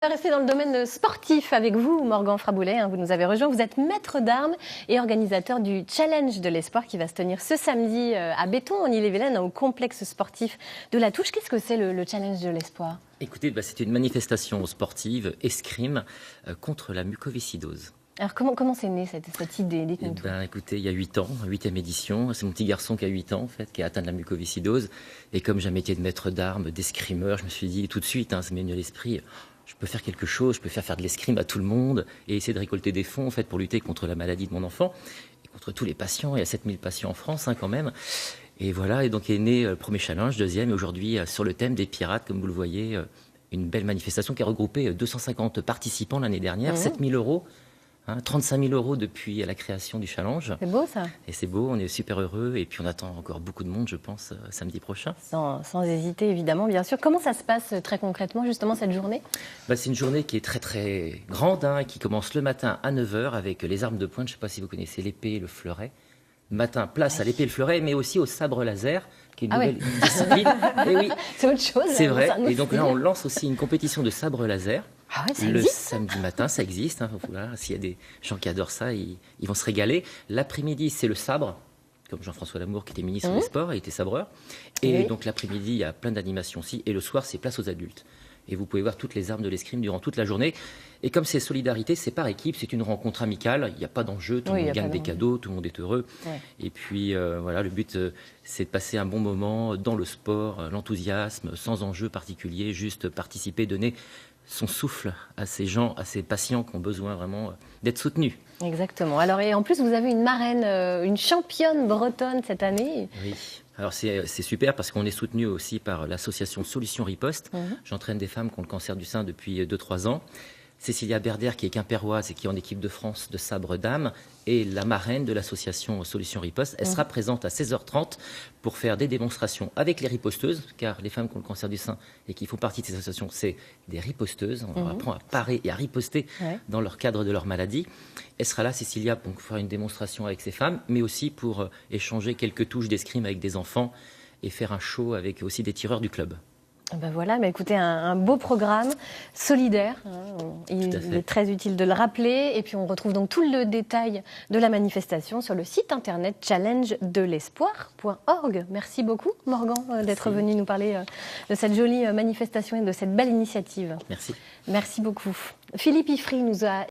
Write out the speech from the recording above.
On va rester dans le domaine sportif avec vous, Morgan Fraboulet. Vous nous avez rejoint. Vous êtes maître d'armes et organisateur du Challenge de l'Espoir qui va se tenir ce samedi à Béthon, en Ille-et-Vilaine, au complexe sportif de la Touche. Qu'est-ce que c'est le Challenge de l'Espoir ? Écoutez, c'est une manifestation sportive, escrime, contre la mucoviscidose. Alors comment c'est né cette idée ? Dites-nous tout. Écoutez, il y a 8 ans, 8e édition, c'est mon petit garçon qui a 8 ans en fait, qui est atteint de la mucoviscidose. Et comme j'ai un métier de maître d'armes, d'escrimeur, je me suis dit tout de suite, ça m'est venu à l'esprit, je peux faire quelque chose, je peux faire de l'escrime à tout le monde et essayer de récolter des fonds en fait, pour lutter contre la maladie de mon enfant et contre tous les patients. Il y a 7000 patients en France quand même. Et voilà, et donc est né le premier challenge, deuxième, et aujourd'hui sur le thème des pirates, comme vous le voyez, une belle manifestation qui a regroupé 250 participants l'année dernière, 7000 €. 35 000 € depuis la création du challenge. C'est beau ça. Et c'est beau, on est super heureux et puis on attend encore beaucoup de monde, je pense, samedi prochain. Sans hésiter, évidemment, bien sûr. Comment ça se passe très concrètement, justement, cette journée ? C'est une journée qui est très très grande, qui commence le matin à 9 h avec les armes de pointe. Je ne sais pas si vous connaissez l'épée et le fleuret. Matin, place à l'épée et le fleuret, mais aussi au sabre laser, qui est une nouvelle discipline. Et oui, c'est autre chose. C'est vrai. Et donc là, on lance aussi une compétition de sabre laser. Ah ouais, ça le existe, samedi matin, ça existe. Voilà, s'il y a des gens qui adorent ça, ils vont se régaler. L'après-midi, c'est le sabre, comme Jean-François Lamour, qui était ministre des Sports, il était sabreur. Et donc l'après-midi, il y a plein d'animations aussi. Et le soir, c'est place aux adultes. Et vous pouvez voir toutes les armes de l'escrime durant toute la journée. Et comme c'est solidarité, c'est par équipe, c'est une rencontre amicale. Il n'y a pas d'enjeu, tout le monde gagne des cadeaux, tout le monde est heureux. Ouais. Et puis voilà, le but, c'est de passer un bon moment dans le sport, l'enthousiasme, sans enjeu particulier, juste participer, donner son souffle à ces gens, à ces patients qui ont besoin vraiment d'être soutenus. Exactement. Alors, et en plus, vous avez une marraine, une championne bretonne cette année. Oui. Alors c'est super parce qu'on est soutenu aussi par l'association Solutions Riposte. J'entraîne des femmes qui ont le cancer du sein depuis 2-3 ans. Cécilia Berder, qui est quimpéroise et qui est en équipe de France de sabre d'âme, et la marraine de l'association Solutions Riposte. Elle sera présente à 16h30 pour faire des démonstrations avec les riposteuses, car les femmes qui ont le cancer du sein et qui font partie de ces associations, c'est des riposteuses. On apprend à parer et à riposter dans leur cadre de leur maladie. Elle sera là, Cécilia, pour faire une démonstration avec ces femmes, mais aussi pour échanger quelques touches d'escrime avec des enfants et faire un show avec aussi des tireurs du club. Voilà, écoutez, un beau programme solidaire. Il est très utile de le rappeler. Et puis on retrouve donc tout le détail de la manifestation sur le site internet challengedelespoir.org. Merci beaucoup, Morgan, d'être venu nous parler de cette jolie manifestation et de cette belle initiative. Merci. Merci beaucoup. Philippe Ifri nous a